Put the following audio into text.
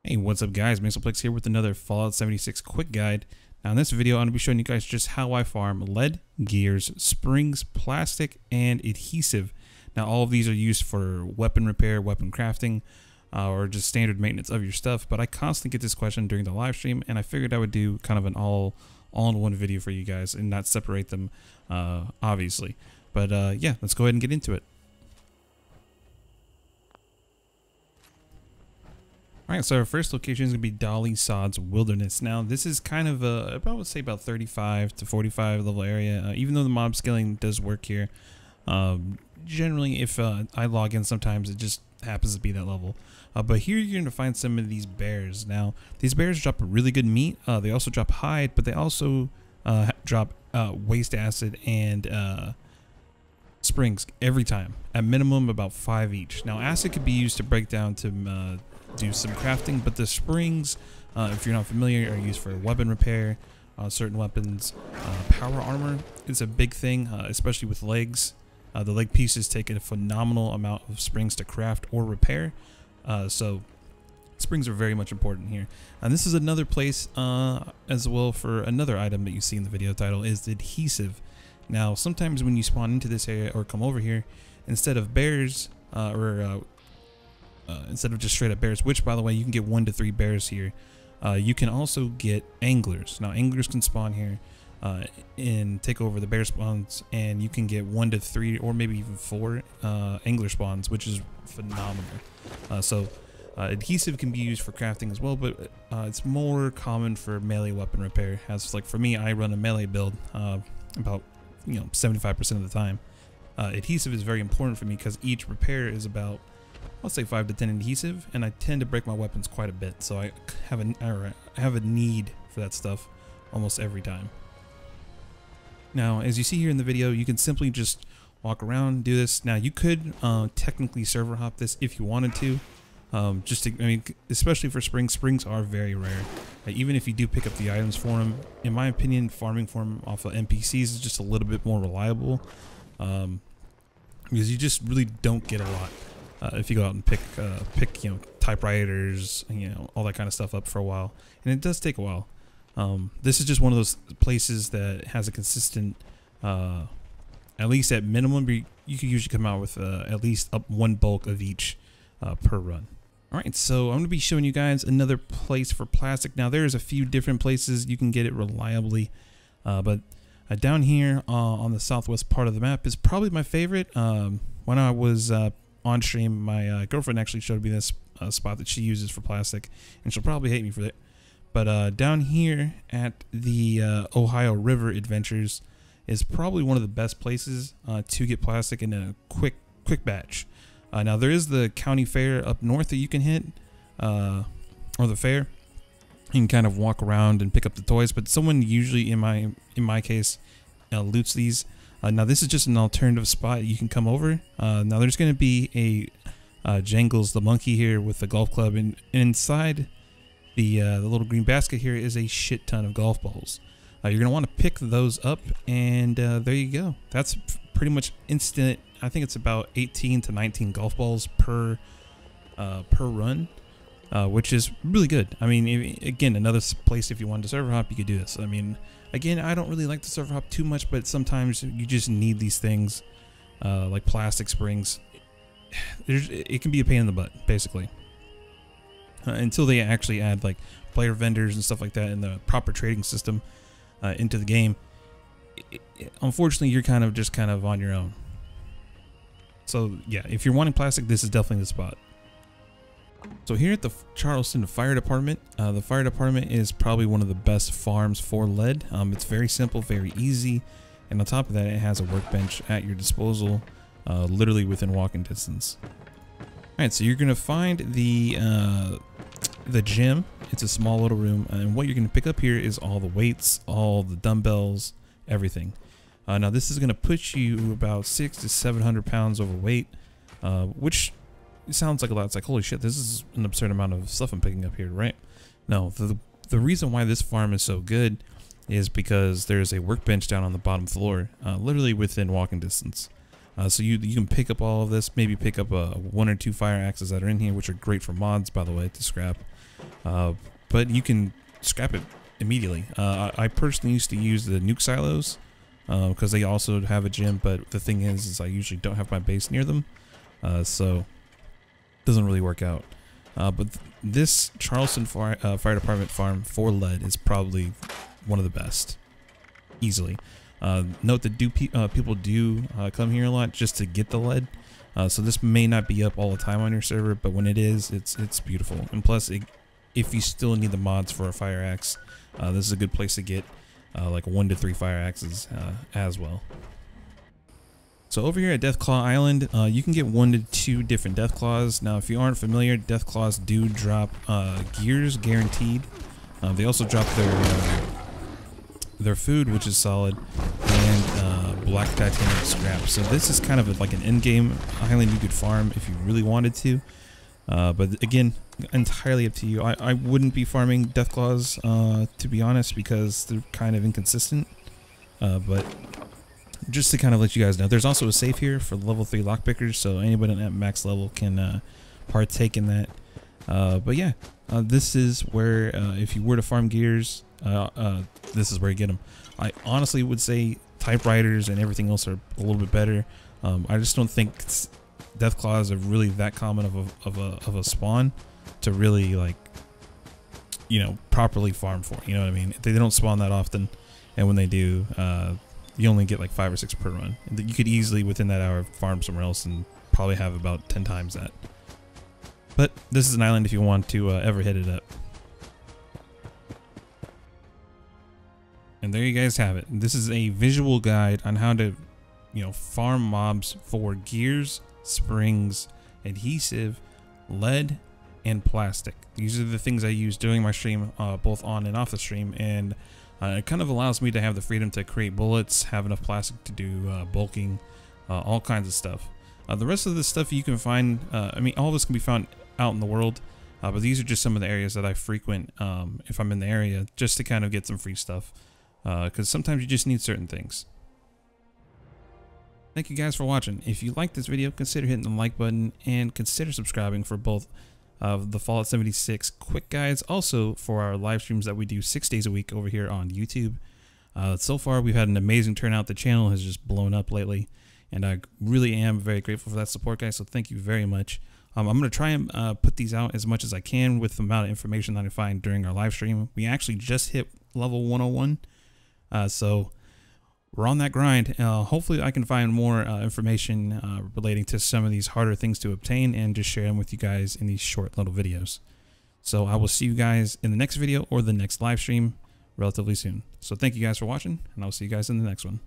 Hey, what's up guys, Mixoplex here with another Fallout 76 quick guide. Now in this video I'm going to be showing you guys just how I farm lead, gears, springs, plastic, and adhesive. Now all of these are used for weapon repair, weapon crafting, or just standard maintenance of your stuff, but I constantly get this question during the live stream and I figured I would do kind of an all-in-one video for you guys and not separate them obviously. But yeah, let's go ahead and get into it. Alright, so our first location is going to be Dolly Sod's Wilderness. Now, this is kind of I would say about 35 to 45 level area, even though the mob scaling does work here. Generally, if I log in sometimes, it just happens to be that level. But here you're going to find some of these bears. Now, these bears drop really good meat. They also drop hide, but they also drop waste acid and springs every time. At minimum, about 5 each. Now, acid could be used to break down to do some crafting, but the springs, if you're not familiar, are used for weapon repair, certain weapons. Power armor is a big thing, especially with legs. The leg pieces take a phenomenal amount of springs to craft or repair, so springs are very much important here. And this is another place as well for another item that you see in the video title is the adhesive. Now sometimes when you spawn into this area or come over here, instead of bears instead of just straight up bears, which by the way you can get 1 to 3 bears here, you can also get anglers. Now anglers can spawn here and take over the bear spawns, and you can get 1 to 3 or maybe even 4 angler spawns, which is phenomenal. Adhesive can be used for crafting as well, but it's more common for melee weapon repair. As like for me, I run a melee build about 75% of the time. Adhesive is very important for me because each repair is about, I'll say 5 to 10 adhesive, and I tend to break my weapons quite a bit, so I have a need for that stuff almost every time. Now, as you see here in the video, you can simply just walk around, do this. Now, you could technically server hop this if you wanted to. Especially for springs. Springs are very rare. Even if you do pick up the items for them, in my opinion, farming for them off of NPCs is just a little bit more reliable, because you just really don't get a lot. If you go out and pick typewriters, all that kind of stuff up for a while, and it does take a while. This is just one of those places that has a consistent, at least at minimum, you could usually come out with at least up 1 bulk of each per run. Alright, so I'm going to be showing you guys another place for plastic. Now there's a few different places you can get it reliably, but down here on the southwest part of the map is probably my favorite. When I was on stream, my girlfriend actually showed me this spot that she uses for plastic, and she'll probably hate me for it. But down here at the Ohio River Adventures is probably one of the best places to get plastic in a quick batch. Now there is the county fair up north that you can hit, or the fair. You can kind of walk around and pick up the toys, but someone usually in my case loots these. Now this is just an alternative spot you can come over. Now there's going to be a Jangles the monkey here with the golf club, and inside the little green basket here is a shit ton of golf balls. You're going to want to pick those up, and there you go. That's pretty much instant. I think it's about 18 to 19 golf balls per run, which is really good. I mean, again, another place if you wanted to server hop, you could do this. I mean, again, I don't really like to server hop too much, but sometimes you just need these things, like plastic springs. It can be a pain in the butt, basically. Until they actually add like player vendors and stuff like that in the proper trading system into the game. Unfortunately, you're kind of on your own. So yeah, if you're wanting plastic, this is definitely the spot. So here at the Charleston Fire Department, the fire department is probably one of the best farms for lead. It's very simple, very easy, and on top of that, it has a workbench at your disposal, literally within walking distance. All right, so you're gonna find the gym. It's a small little room, and what you're gonna pick up here is all the weights, all the dumbbells, everything. Now this is gonna put you about 600 to 700 pounds overweight, which sounds like a lot. It's like, holy shit, this is an absurd amount of stuff I'm picking up here, right? No, the reason why this farm is so good is because there's a workbench down on the bottom floor, literally within walking distance. So you can pick up all of this, maybe pick up 1 or 2 fire axes that are in here, which are great for mods, by the way, to scrap. But you can scrap it immediately. I personally used to use the nuke silos because they also have a gym, but the thing is I usually don't have my base near them, so it doesn't really work out. But this Charleston Fire Department farm for lead is probably one of the best, easily. Note that people do come here a lot just to get the lead, so this may not be up all the time on your server, but when it is, it's beautiful. And plus, if you still need the mods for a fire axe, this is a good place to get like 1 to 3 fire axes as well. So over here at Deathclaw Island, you can get 1 to 2 different Deathclaws. Now, if you aren't familiar, Deathclaws do drop gears guaranteed. They also drop their food, which is solid, and black titanium scrap. So this is kind of like an end-game island you could farm if you really wanted to. But again, entirely up to you. I wouldn't be farming Deathclaws, to be honest, because they're kind of inconsistent. But just to kind of let you guys know, there's also a safe here for level 3 lockpickers, so anybody at max level can partake in that. But yeah, this is where if you were to farm gears, this is where you get them. I honestly would say typewriters and everything else are a little bit better. I just don't think Deathclaws are really that common of a spawn to really, like, you know, properly farm for. You know what I mean? They don't spawn that often, and when they do, you only get like 5 or 6 per run. You could easily within that hour farm somewhere else and probably have about 10 times that. But this is an island if you want to ever hit it up. And there you guys have it. This is a visual guide on how to, you know, farm mobs for gears, springs, adhesive, lead, and plastic. These are the things I use during my stream, both on and off the stream, and it kind of allows me to have the freedom to create bullets, have enough plastic to do bulking, all kinds of stuff. The rest of this stuff you can find, I mean, all of this can be found out in the world, but these are just some of the areas that I frequent if I'm in the area, just to kind of get some free stuff, because sometimes you just need certain things. Thank you guys for watching. If you like this video, consider hitting the like button and consider subscribing for both the Fallout 76 quick guides, also for our live streams that we do 6 days a week over here on YouTube. So far, we've had an amazing turnout. The channel has just blown up lately, and I really am very grateful for that support, guys, so thank you very much. I'm going to try and put these out as much as I can with the amount of information that I find during our live stream. We actually just hit level 101, so we're on that grind. Hopefully I can find more information relating to some of these harder things to obtain and just share them with you guys in these short little videos. So I will see you guys in the next video or the next live stream relatively soon. So thank you guys for watching, and I'll see you guys in the next one.